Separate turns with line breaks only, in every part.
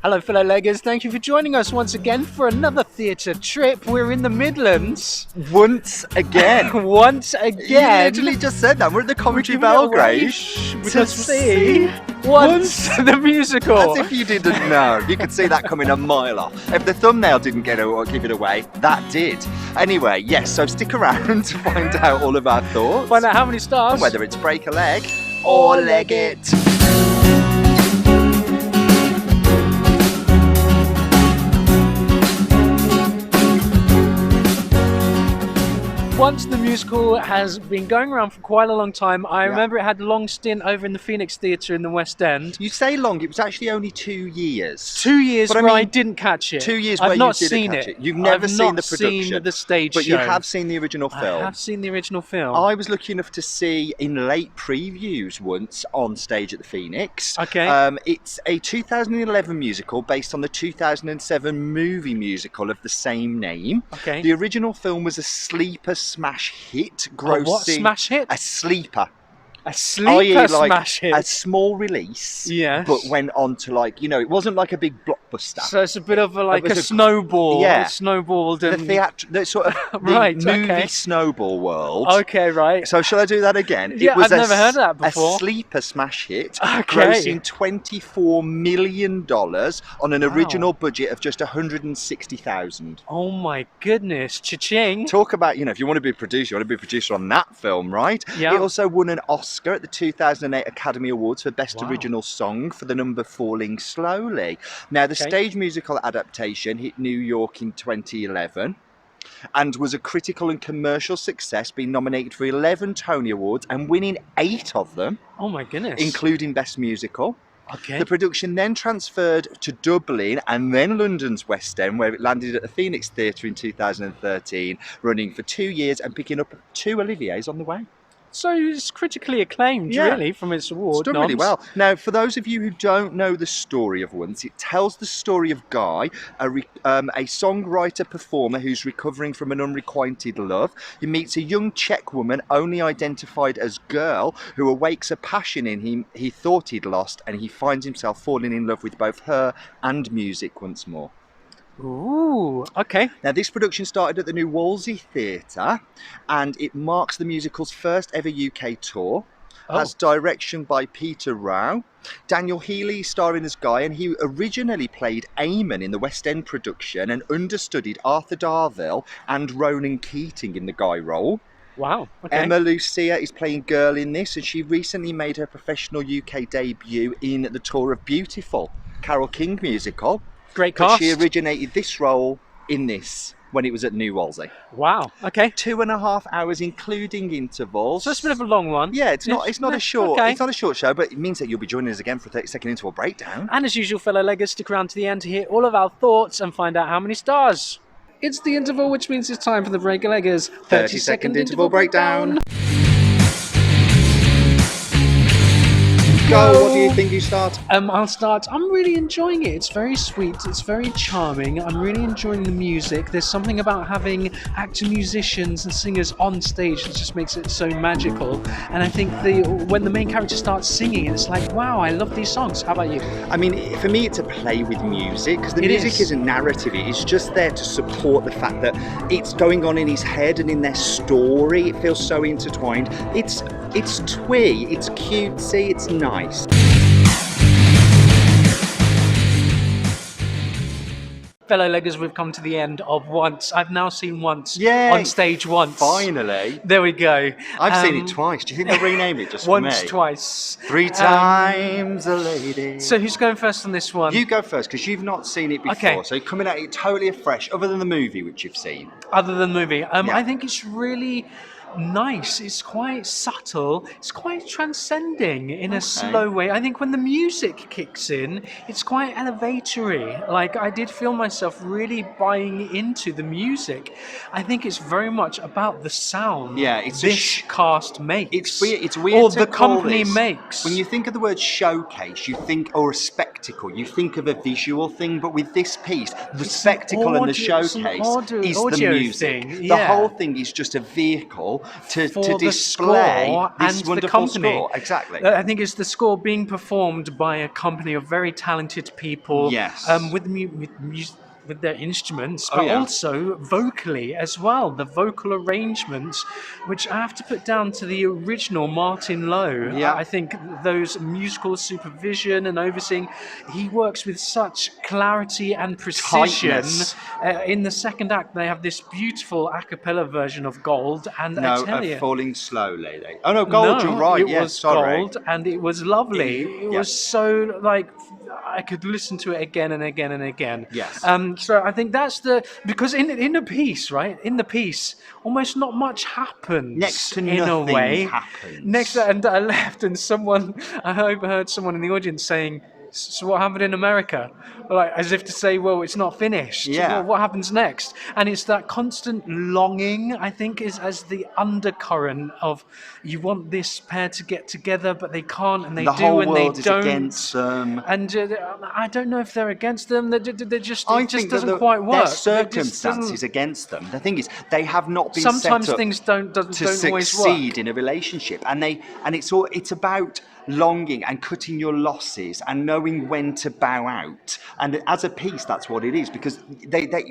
Hello, fellow leggers. Thank you for joining us once again for another theatre trip. We're in the Midlands.
Once again.
Once again.
You literally just said that. We're at the Coventry Belgrade
to see Once the musical.
As if you didn't know. You could see that coming a mile off. If the thumbnail didn't give it away, that did. Anyway, yes, so stick around to find out all of our thoughts.
Find out how many stars.
And whether it's break a leg or leg it.
Once the musical has been going around for quite a long time. I remember it had a long stint over in the Phoenix Theatre in the West End.
You say long, it was actually only 2 years.
2 years where I didn't catch it.
2 years
where
you
didn't
seen
catch
it. You've never seen the production.
I've not seen the stage
but
show.
You have seen the original film.
I have seen the original film.
I was lucky enough to see in late previews once on stage at the Phoenix.
Okay.
It's a 2011 musical based on the 2007 movie musical of the same name.
Okay.
The original film was a sleeper smash hit. Grossing,
what smash hit?
A sleeper.
A sleeper
smash
hit.
A small release,
yes.
But went on to it wasn't like a big blockbuster.
So it's a bit of a snowball.
Yeah.
Snowballed and...
The sort of
right,
movie snowball world.
Okay, right.
So shall I do that again?
Yeah, I've never heard of that before.
A sleeper smash hit,
okay.
Grossing $24 million on an original budget of just $160,000.
Oh my goodness, cha-ching.
Talk about, if you want to be a producer, you want to be a producer on that film, right?
Yeah.
It also won an Oscar at the 2008 Academy Awards for Best Original Song for the number Falling Slowly. Now, the stage musical adaptation hit New York in 2011 and was a critical and commercial success, being nominated for 11 Tony Awards and winning 8 of them.
Oh my goodness.
Including Best Musical.
Okay.
The production then transferred to Dublin and then London's West End, where it landed at the Phoenix Theatre in 2013, running for 2 years and picking up 2 Oliviers on the way.
So it's critically acclaimed, really, from its award.
It's done really well. Now, for those of you who don't know the story of Once, it tells the story of Guy, a songwriter-performer who's recovering from an unrequited love. He meets a young Czech woman, only identified as girl, who awakes a passion in him he thought he'd lost, and he finds himself falling in love with both her and music once more.
Ooh, okay.
Now, this production started at the New Wolsey Theatre, and it marks the musical's first ever UK tour. Has direction by Peter Rao. Daniel Healy starring as Guy, and he originally played Eamon in the West End production and understudied Arthur Darvill and Ronan Keating in the Guy role.
Wow, okay.
Emma Lucia is playing Girl in this, and she recently made her professional UK debut in The Tour of Beautiful, Carole King musical.
Great cast.
But she originated this role in this when it was at New Wolsey.
Wow. Okay.
2.5 hours, including intervals.
So it's a bit of a long one.
Yeah, it's not a short.
Okay.
It's not a short show, but it means that you'll be joining us again for a 30-second interval breakdown.
And as usual, fellow leggers, stick around to the end to hear all of our thoughts and find out how many stars. It's the interval, which means it's time for the break leggers
30-second interval breakdown. Go, what do you think you start?
I'll start. I'm really enjoying it. It's very sweet. It's very charming. I'm really enjoying the music. There's something about having actor musicians and singers on stage that just makes it so magical. And I think when the main character starts singing, it's like, wow, I love these songs. How about you?
I mean, for me, it's a play with music, because the music isn't narrative. It's just there to support the fact that it's going on in his head and in their story. It feels so intertwined. It's twee, it's cutesy, it's nice.
Fellow leggers, we've come to the end of Once. I've now seen Once on stage once.
Finally.
There we go.
I've seen it twice. Do you think they'll rename it just for me?
Once, twice.
3 times a lady.
So who's going first on this one?
You go first, because you've not seen it before.
Okay.
So you're coming at it totally afresh, other than the movie, which you've seen.
Other than the movie. I think it's really nice. It's quite subtle. It's quite transcending in a slow way. I think when the music kicks in, it's quite elevatory. Like, I did feel myself really buying into the music. I think it's very much about the sound this cast makes.
It's weird
or
to
the
call
company
this.
makes.
When you think of the word showcase, you think, or a spectacle, you think of a visual thing, but with this piece, the spectacle and the showcase is the music.
Thing.
The whole thing is just a vehicle people to
for the
display
score
this
and
wonderful
the company.
score. Exactly.
I think it's the score being performed by a company of very talented people.
Yes.
With their instruments,
Oh,
but
yeah.
also vocally as well. The vocal arrangements, which I have to put down to the original Martin Lowe.
Yeah.
I think those musical supervision and overseeing, he works with such clarity and precision.
Tightness.
In the second act, they have this beautiful a cappella version of Gold, and I
No,
tell you,
Falling Slowly. Oh no, Gold. You're right.
it
Yes,
was
sorry.
Gold, and it was lovely. It
Yeah.
was so like I could listen to it again and again and again.
Yes.
So I think that's because in the piece, right? In the piece, almost not much happens.
Next to
in
nothing
a way.
happens.
And I left, and I overheard someone in the audience saying, "So what happened in America?" Like as if to say, "Well, it's not finished.
Yeah.
What happens next?" And it's that constant longing, I think, is as the undercurrent of you want this pair to get together, but they can't, and they
The
do,
whole
and they
world is
don't.
against them.
And I don't know if they're against them. They just
I
it just
think
doesn't quite work.
their
It just
circumstances
doesn't-
against them. The thing is, they have not been
Sometimes
set up
things don't
to
always work.
succeed in a relationship, and it's about longing and cutting your losses and knowing when to bow out. And as a piece, that's what it is, because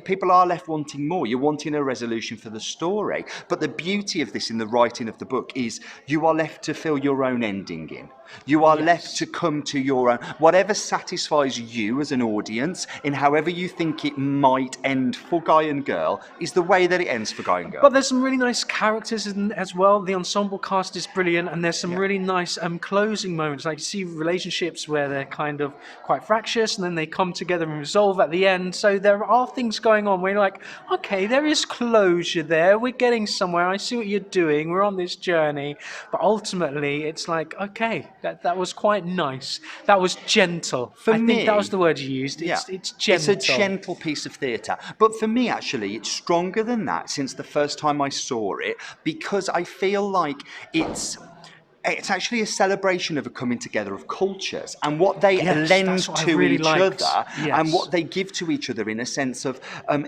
people are left wanting more. You're wanting a resolution for the story, but the beauty of this in the writing of the book is you are left to fill your own ending in. You are left to come to your own, whatever satisfies you as an audience in however you think it might end for guy and girl is the way that it ends for guy and girl.
But there's some really nice characters as well. The ensemble cast is brilliant, and there's some really nice closing moments. Like you see relationships where they're kind of quite fractious, and then they come together and resolve at the end. So there are things going on where you're like, okay, there is closure there. We're getting somewhere. I see what you're doing. We're on this journey. But ultimately, it's like, okay, that was quite nice. That was gentle. I think that was the word you used. It's gentle.
It's a gentle piece of theatre. But for me, actually, it's stronger than that since the first time I saw it, because I feel like it's actually a celebration of a coming together of cultures and what they lend to each other and what they give to each other in a sense of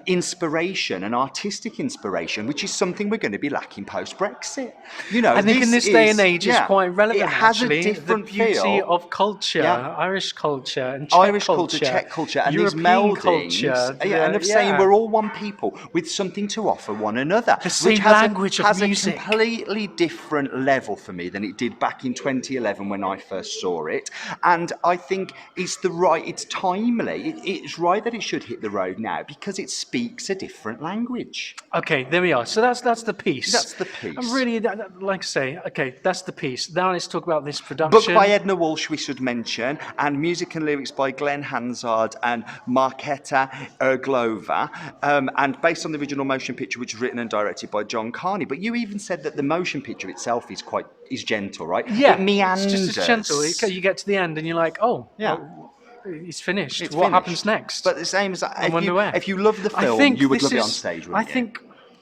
inspiration and artistic inspiration, which is something we're going to be lacking post-Brexit. You know,
I think in this day and age it's quite relevant.
It has
actually.
a different
the beauty
feel
of culture, Irish culture and Czech culture,
Czech culture, and
European
these meldings,
culture,
and of saying we're all one people with something to offer one another,
the same
which has
language of
has
music.
a completely different level for me than it did back in 2011 when I first saw it. And I think it's timely. It's right that it should hit the road now because it speaks a different language.
Okay, there we are. So that's the piece.
That's the piece.
And really, like I say, okay, that's the piece. Now let's talk about this production.
Book by Enda Walsh, we should mention, and music and lyrics by Glen, Hansard and Markéta, Irglová, and based on the original motion picture, which was written and directed by John Carney. But you even said that the motion picture itself is gentle, right?
Yeah,
it meanders.
it's just gentle. You get to the end and you're like, oh,
yeah.
It's finished.
It's
what
finished.
happens next?
But the same as if you love the
I
film,
think
you would
this
love it on
is-
stage, wouldn't you?
I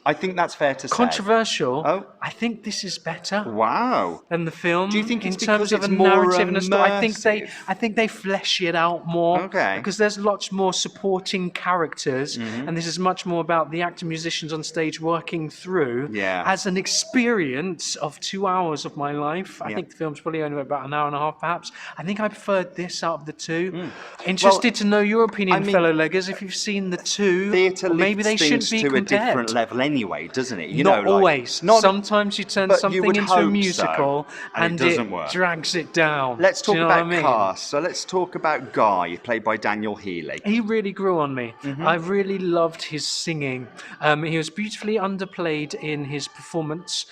I think that's fair to say.
Controversial.
Oh.
I think this is better
Wow.
than the film.
Do you think it's
in terms
because
of a
it's more
narrative and a story?
immersive?
I think they flesh it out more.
Okay.
Because there's lots more supporting characters, and this is much more about the actor musicians on stage working through.
Yeah.
As an experience of 2 hours of my life, I think the film's probably only about an hour and a half, perhaps. I think I preferred this out of the two. Interested to know your opinion, fellow leggers. If you've seen the two,
Theatre
maybe they
lifts
shouldn't
things
be
to
compared.
a different level anyway, doesn't it? You
Not
know, like,
always.
not-
Sometimes you turn
but you
something
would
into a
hope so,
musical
and it doesn't work.
drags it down.
Let's
Do
talk
you know what
about
I mean?
cast. So let's talk about Guy, played by Daniel Healy.
He really grew on me.
Mm-hmm.
I really loved his singing. He was beautifully underplayed in his performance,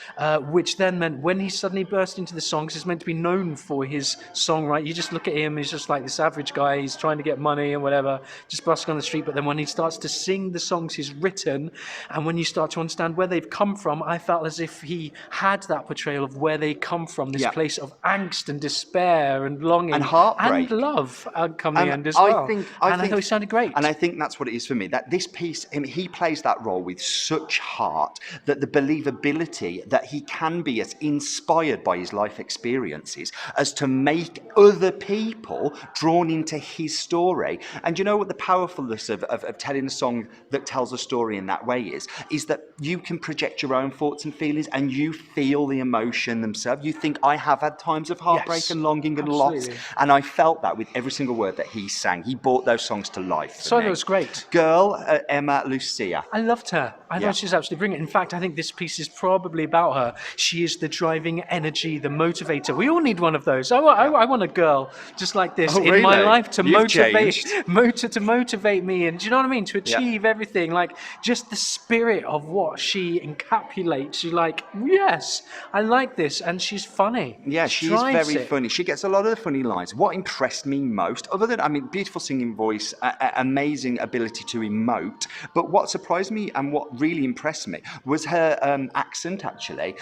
which then meant when he suddenly burst into the songs, he's meant to be known for his song, right? You just look at him, he's just like this average guy, he's trying to get money and whatever, just busking on the street. But then when he starts to sing the songs he's written, and when you start to understand where they've come from, I felt as if he had that portrayal of where they come from, this place of angst and despair and longing
And heartbreak.
and love come the
And
end as well.
I
thought he sounded great.
And I think that's what it is for me. That this piece, he plays that role with such heart that the believability that he can be as inspired by his life experiences as to make other people drawn into his story. And you know what the powerfulness of telling a song that tells a story in that way is that that you can project your own thoughts and feelings, and you feel the emotion themselves. You think, I have had times of heartbreak and longing and loss, and I felt that with every single word that he sang. He brought those songs to life.
So it was great.
Girl, Emma Lucia.
I loved her. I thought she was absolutely brilliant. In fact, I think this piece is probably about her. She is the driving energy, the motivator. We all need one of those. I want a girl just like this in my life to motivate me, and do you know what I mean? To achieve everything, like just the spirit of what she encapsulates. You're like, yes, I like this, and she's funny.
Yeah, she's very funny. She gets a lot of the funny lines. What impressed me most, other than, I mean, beautiful singing voice, amazing ability to emote, but what surprised me and what really impressed me was her accent, actually.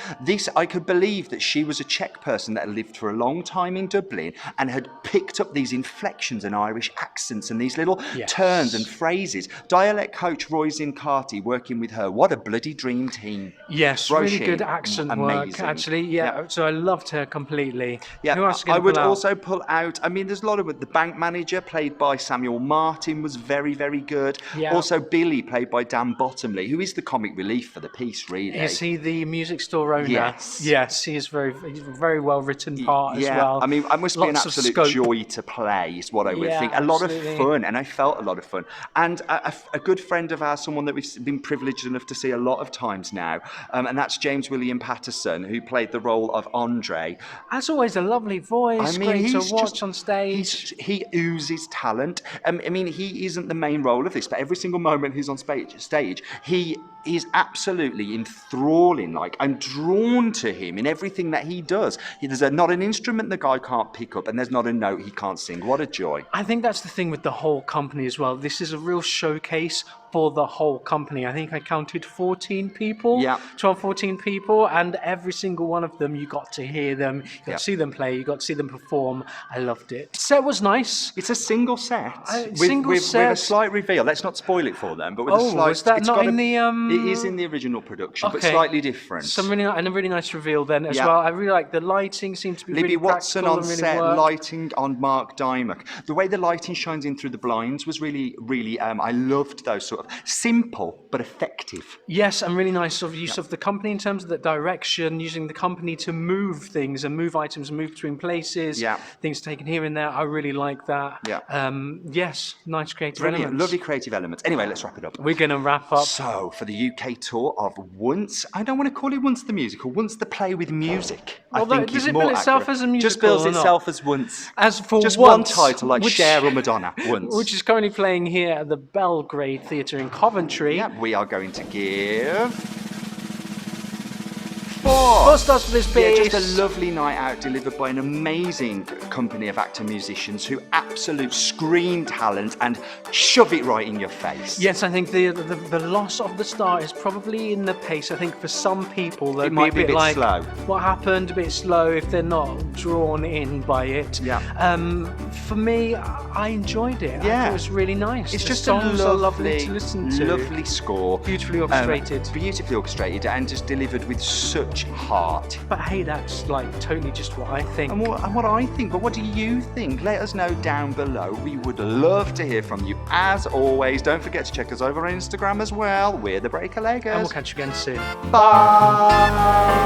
I could believe that she was a Czech person that had lived for a long time in Dublin and had picked up these inflections and Irish accents and these little turns and phrases. Dialect coach Rousing working with her. What a bloody dream team.
Yes, really good accent work, actually. Yeah, so I loved her completely.
Yeah,
who else
I would also pull out, I mean, there's a lot of it. The bank manager, played by Samuel Martin, was very, very good. Yeah. Also, Billy, played by Dan Bottomley, who is the comic relief for the piece, really.
Is he the music store owner?
Yes.
Yes, he's a very well written part as well.
I mean, it must be an absolute joy to play, is what I would think. A lot of fun, and I felt a lot of fun. And a good friend of ours, someone that we've been privileged enough to see a lot of times now, and that's James William Patterson, who played the role of Andre.
As always, a lovely voice, great to watch on stage.
He oozes talent. I mean, he isn't the main role of this, but every single moment he's on stage, he is absolutely enthralling. Like, I'm drawn to him in everything that he does. There's not an instrument the guy can't pick up, and there's not a note he can't sing. What a joy.
I think that's the thing with the whole company as well. This is a real showcase for the whole company. I think I counted 14 people, 12, 14 people, and every single one of them, you got to hear them, you got to see them play, you got to see them perform. I loved it. Set was nice.
It's a single set. With a slight reveal. Let's not spoil it for them, but with a slight...
was that not in the...
It is in the original production, but slightly different.
So a really nice reveal then as well. I really like the lighting, seems to be
Libby
really
Watson
practical
on
and really
set,
worked.
lighting on Mark Dymock. The way the lighting shines in through the blinds was really, really, I loved those sort of simple but effective.
Yes, and really nice sort of use of the company in terms of the direction, using the company to move things and move items and move between places, things taken here and there. I really like that. Yes, nice creative elements.
Lovely creative elements. Anyway, let's wrap it up.
We're going to wrap up.
So, for the UK tour of Once, I don't want to call it Once the Musical, Once the Play with Music. I think
does it bill itself as a musical?
Just bills itself as Once.
As for
just
Once,
one title, like Cher or Madonna, Once.
Which is currently playing here at the Belgrade Theatre in Coventry.
Yeah, we are going to give
4 stars for this piece.
Yeah, just a lovely night out delivered by an amazing company of actor musicians who absolute screen talent and shove it right in your face.
Yes, I think the loss of the star is probably in the pace. I think for some people they'd
might
be a bit like,
slow.
What happened? A bit slow if they're not drawn in by it.
Yeah.
For me, I enjoyed it.
Yeah.
I thought it was really nice.
It's
the
just
songs
a
are lovely to listen to.
Lovely score.
Beautifully orchestrated.
And just delivered with such heart.
But hey, that's like totally just what I think.
And what I think, but what do you think? Let us know down below. We would love to hear from you. As always, don't forget to check us over on Instagram as well. We're the Breaker Leggers.
And we'll catch you again soon.
Bye!